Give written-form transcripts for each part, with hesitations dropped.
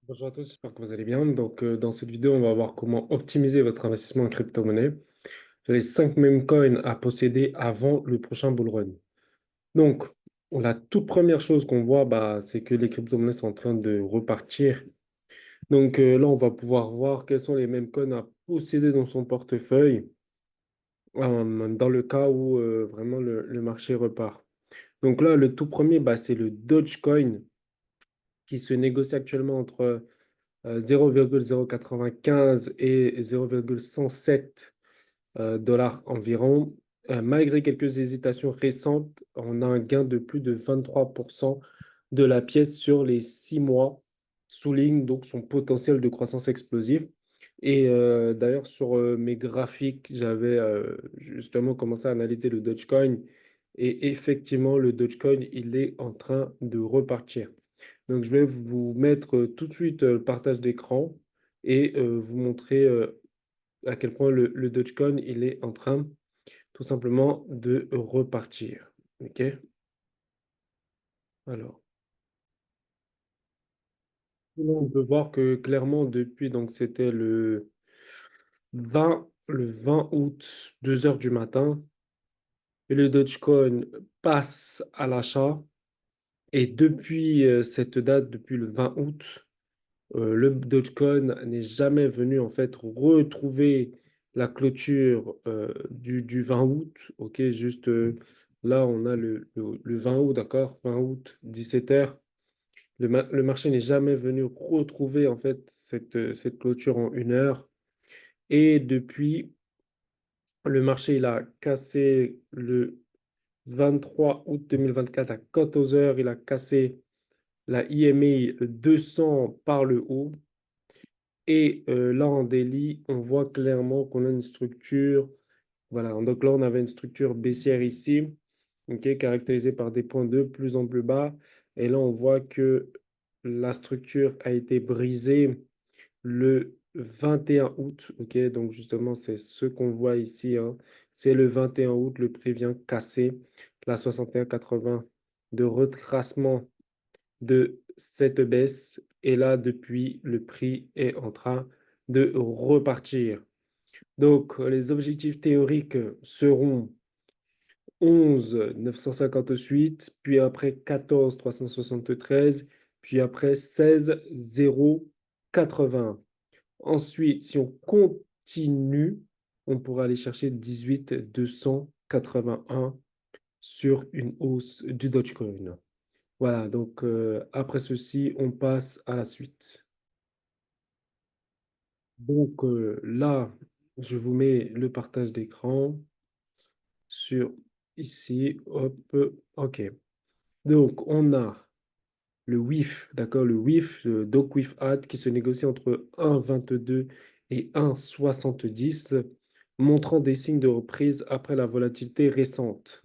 Bonjour à tous, j'espère que vous allez bien. Dans cette vidéo, on va voir comment optimiser votre investissement en crypto-monnaie. Les 5 mêmes coins à posséder avant le prochain bull run. Donc, la toute première chose qu'on voit, c'est que les crypto-monnaies sont en train de repartir. Là, on va pouvoir voir quels sont les mêmes coins à posséder dans son portefeuille dans le cas où vraiment le marché repart. Donc là, le tout premier, c'est le Dogecoin qui se négocie actuellement entre 0,095 et 0,107 dollars environ. Malgré quelques hésitations récentes, on a un gain de plus de 23% de la pièce sur les 6 mois, souligne donc son potentiel de croissance explosive. Et d'ailleurs, sur mes graphiques, j'avais justement commencé à analyser le Dogecoin. Et effectivement, le Dogecoin, il est en train de repartir. Donc, je vais vous mettre tout de suite le partage d'écran et vous montrer à quel point le Dogecoin, il est en train tout simplement de repartir. OK? Alors, on peut voir que clairement, depuis, donc c'était le 20 août, 2 heures du matin, et le Dogecoin passe à l'achat. Et depuis cette date, depuis le 20 août, le Dogecoin n'est jamais venu en fait retrouver la clôture du 20 août. Ok, juste là, on a le 20 août, d'accord? 20 août, 17 heures. Le marché n'est jamais venu retrouver en fait cette clôture en 1 heure. Et depuis, le marché il a cassé le 23 août 2024 à 14 heures. Il a cassé la IMA 200 par le haut. Et là, en délit, on voit clairement qu'on a une structure. Voilà, donc là, on avait une structure baissière ici, ok, caractérisée par des points de plus en plus bas. Et là, on voit que la structure a été brisée le 21 août. Ok, donc justement, c'est ce qu'on voit ici, hein. C'est le 21 août, le prix vient casser la 61,80 de retracement de cette baisse. Et là, depuis, le prix est en train de repartir. Donc, les objectifs théoriques seront 11 958, puis après 14 373, puis après 16 0 80. Ensuite, si on continue, on pourra aller chercher 18 281 sur une hausse du Dogecoin. Voilà, donc après ceci, on passe à la suite. Là, je vous mets le partage d'écran sur ici. Hop, OK. Donc, on a le WIF, d'accord, le WIF, le Doc WIF Add qui se négocie entre 1,22 et 1,70, montrant des signes de reprise après la volatilité récente.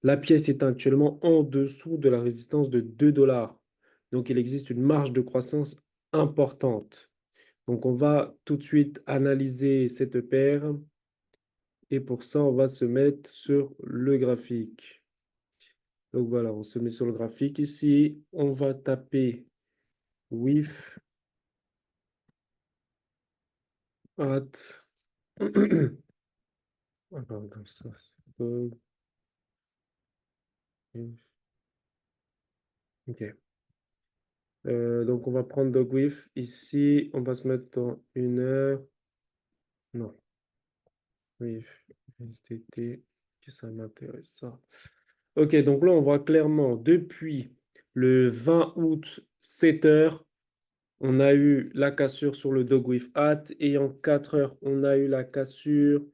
La pièce est actuellement en dessous de la résistance de 2 dollars. Donc, il existe une marge de croissance importante. Donc, on va tout de suite analyser cette paire. Et pour ça, on va se mettre sur le graphique. Donc, voilà, on se met sur le graphique ici. On va taper with at. Ah, pardon, ça, c'est pas- OK. Donc, on va prendre Dogwif. Ici, on va se mettre dans 1 heure. Non, oui, STT, que ça m'intéresse, ça. OK, donc là, on voit clairement, depuis le 20 août, 7 heures, on a eu la cassure sur le Dog with Hat et en 4 heures, on a eu la cassure.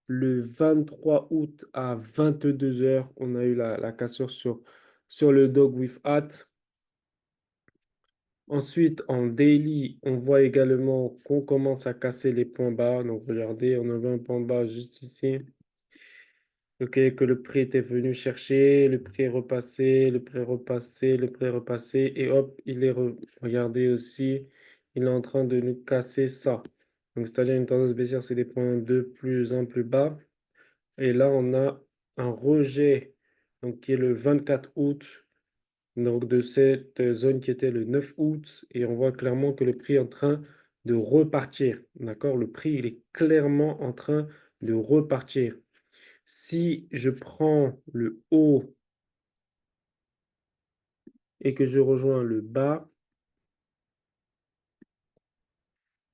Le 23 août à 22 heures, on a eu la cassure sur le Dog with Hat. Ensuite, en daily, on voit également qu'on commence à casser les points bas. Donc, regardez, on avait un point bas juste ici. Ok, que le prix était venu chercher, le prix est repassé, le prix est repassé, le prix est repassé, et hop, regardez aussi, il est en train de nous casser ça. Donc, c'est-à-dire une tendance baissière, c'est des points de plus en plus bas. Et là, on a un rejet, donc qui est le 24 août. donc de cette zone qui était le 9 août, et on voit clairement que le prix est en train de repartir, d'accord? Le prix, il est clairement en train de repartir. Si je prends le haut et que je rejoins le bas,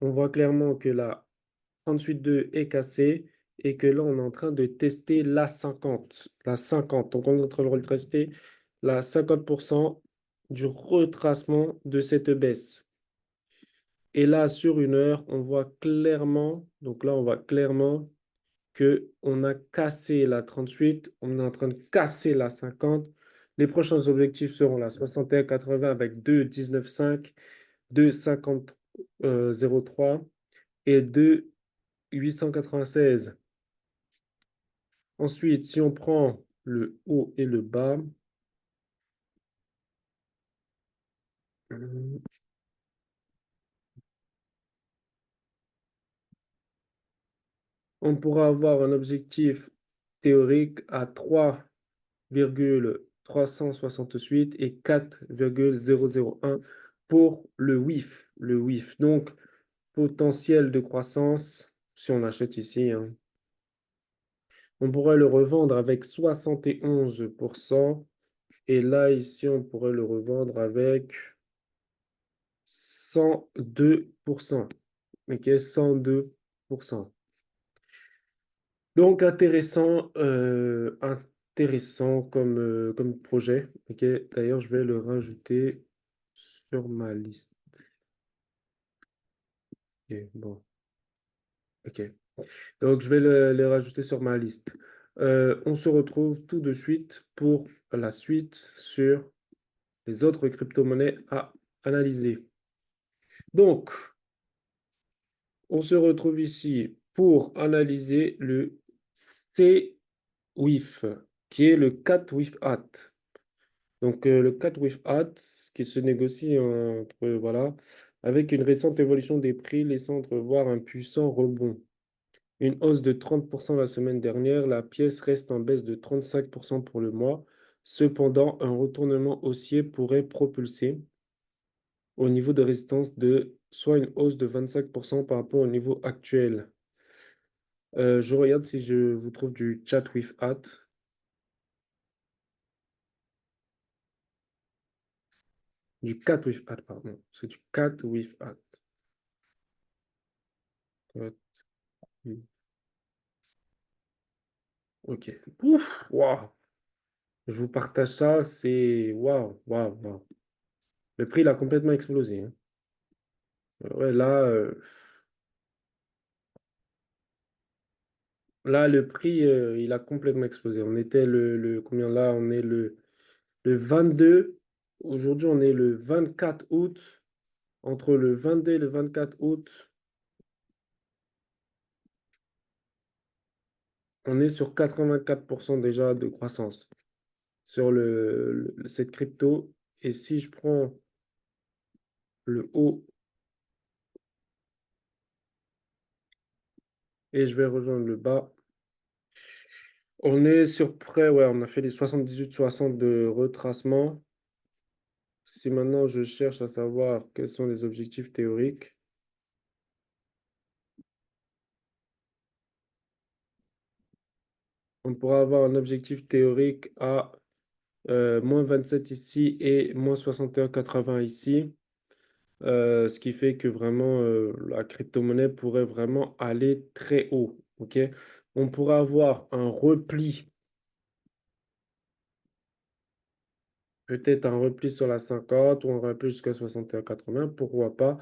on voit clairement que la 38,2 est cassée et que là, on est en train de tester la 50. La 50. Donc, on est en train de tester la 50% du retracement de cette baisse. Et là, sur une heure, on voit clairement, donc là, on voit clairement que on a cassé la 38, on est en train de casser la 50. Les prochains objectifs seront la 61,80 avec 2,19,5, 2,50,03 et 2,896. Ensuite, si on prend le haut et le bas, on pourra avoir un objectif théorique à 3,368 et 4,001 pour le WIF. Le WIF, donc potentiel de croissance, si on achète ici, hein, on pourrait le revendre avec 71%. Et là, ici, on pourrait le revendre avec 102%. OK, 102%. Donc, intéressant comme projet. OK, d'ailleurs, je vais le rajouter sur ma liste. OK, bon. OK. Donc, je vais les rajouter sur ma liste. On se retrouve tout de suite pour la suite sur les autres crypto-monnaies à analyser. Donc, on se retrouve ici pour analyser le CWIF, qui est le CAT WIF Hat. Donc, le CAT WIF Hat, qui se négocie entre, voilà, avec une récente évolution des prix, laissant entrevoir un puissant rebond. Une hausse de 30% la semaine dernière, la pièce reste en baisse de 35% pour le mois. Cependant, un retournement haussier pourrait propulser au niveau de résistance de soit une hausse de 25% par rapport au niveau actuel. Je regarde si je vous trouve du chat with hat. Du cat with hat, pardon. C'est du cat with hat. Cat with- Ok. Ouf, waouh. Je vous partage ça, c'est waouh, waouh, waouh. Le prix, il a complètement explosé, hein. Ouais, là, le prix, il a complètement explosé. On était combien là? On est le 22. Aujourd'hui, on est le 24 août. Entre le 22 et le 24 août, on est sur 84% déjà de croissance sur cette crypto. Et si je prends le haut et je vais rejoindre le bas, on est sur près, ouais, on a fait les 78-60 de retracement. Si maintenant je cherche à savoir quels sont les objectifs théoriques, on pourra avoir un objectif théorique à moins 27 ici et moins 61,80 ici. Ce qui fait que vraiment la crypto-monnaie pourrait vraiment aller très haut. OK? On pourrait avoir un repli, peut-être un repli sur la 50 ou un repli jusqu'à 61,80, pourquoi pas,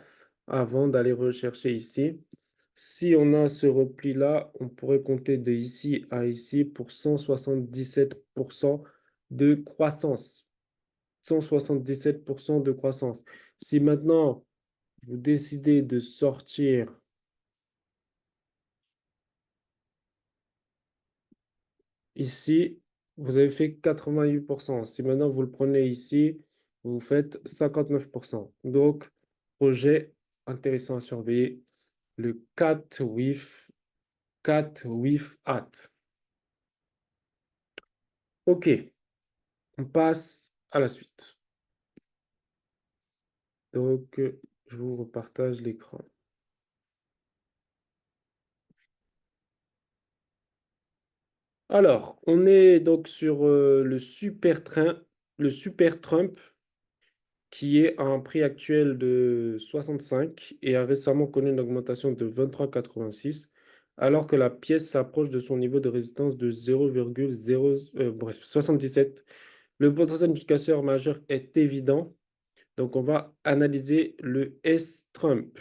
avant d'aller rechercher ici. Si on a ce repli-là, on pourrait compter de ici à ici pour 177% de croissance. 177% de croissance. Si maintenant vous décidez de sortir ici, vous avez fait 88%. Si maintenant vous le prenez ici, vous faites 59%. Donc, projet intéressant à surveiller, le CAT WIF Hat. OK, on passe à la suite. Donc, je vous repartage l'écran. Alors, on est donc sur le super Trump, qui est à un prix actuel de 65 et a récemment connu une augmentation de 23,86, alors que la pièce s'approche de son niveau de résistance de 0,0, bref, 77. Le potentiel du casseur majeur est évident, donc on va analyser le S-Trump.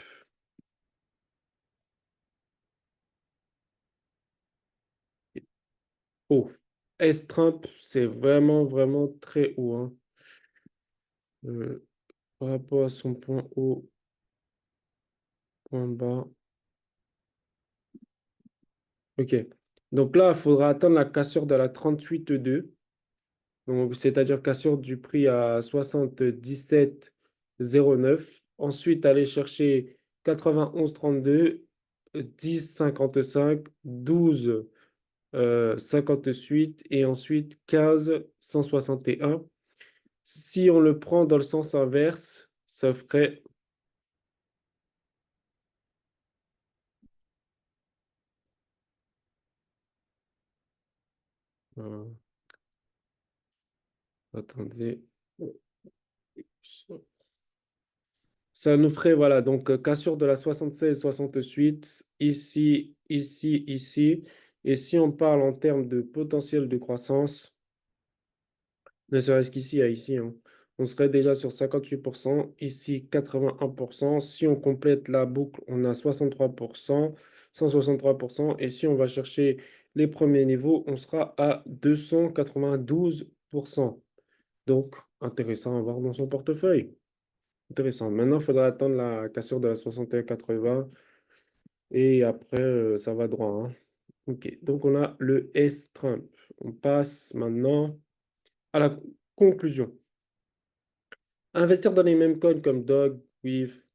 Oh, S-Trump, c'est vraiment, vraiment très haut, hein. Euh, Par rapport à son point haut, point bas. Ok. Donc là, il faudra atteindre la cassure de la 38,2. Donc, c'est-à-dire cassure du prix à 77,09. Ensuite, aller chercher 91,32, 10,55, 12, 58 et ensuite 15,161. Si on le prend dans le sens inverse, ça ferait... euh, attendez. Ça nous ferait, voilà, donc cassure de la 76-68, ici, ici, ici. Et si on parle en termes de potentiel de croissance, ne serait-ce qu'ici à ici, hein, on serait déjà sur 58%, ici 81%. Si on complète la boucle, on a 63%, 163%. Et si on va chercher les premiers niveaux, on sera à 292%. Donc, intéressant à voir dans son portefeuille. Intéressant. Maintenant, il faudra attendre la cassure de la 61,80 et après, ça va droit, hein. OK. Donc, on a le S-Trump. On passe maintenant à la conclusion. Investir dans les mêmes coins comme Dog, WIF,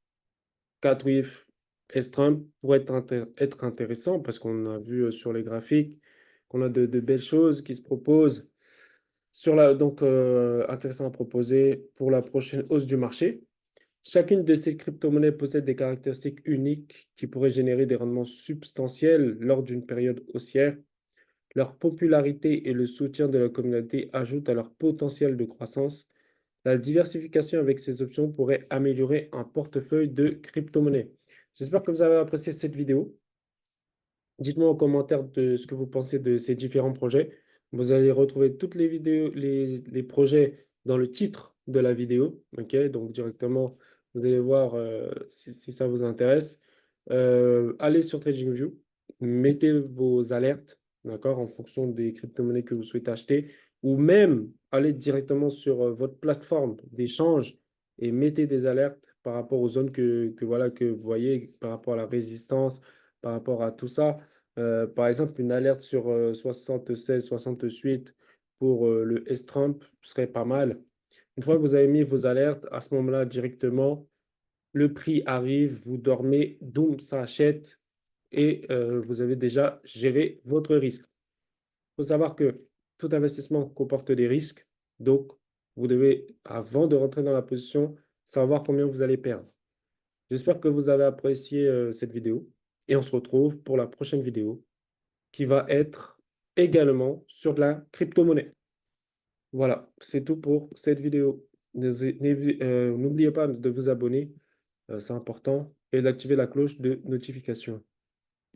CatWIF, S-Trump pourrait être intéressant parce qu'on a vu sur les graphiques qu'on a de belles choses qui se proposent donc intéressant à proposer pour la prochaine hausse du marché. Chacune de ces crypto-monnaies possède des caractéristiques uniques qui pourraient générer des rendements substantiels lors d'une période haussière. Leur popularité et le soutien de la communauté ajoutent à leur potentiel de croissance. La diversification avec ces options pourrait améliorer un portefeuille de crypto-monnaies. J'espère que vous avez apprécié cette vidéo. Dites-moi en commentaire de ce que vous pensez de ces différents projets. Vous allez retrouver toutes les vidéos, les projets dans le titre de la vidéo. Ok, donc directement, vous allez voir si ça vous intéresse. Allez sur TradingView, mettez vos alertes, d'accord, en fonction des crypto-monnaies que vous souhaitez acheter, ou même allez directement sur votre plateforme d'échange et mettez des alertes par rapport aux zones voilà, que vous voyez, par rapport à la résistance, par rapport à tout ça. Par exemple, une alerte sur 76-68 pour le S-Trump serait pas mal. Une fois que vous avez mis vos alertes, à ce moment-là, directement, le prix arrive, vous dormez, boum, ça achète et vous avez déjà géré votre risque. Il faut savoir que tout investissement comporte des risques. Donc, vous devez, avant de rentrer dans la position, savoir combien vous allez perdre. J'espère que vous avez apprécié cette vidéo et on se retrouve pour la prochaine vidéo qui va être également sur de la crypto-monnaie. Voilà, c'est tout pour cette vidéo. N'oubliez pas de vous abonner, c'est important, et d'activer la cloche de notification.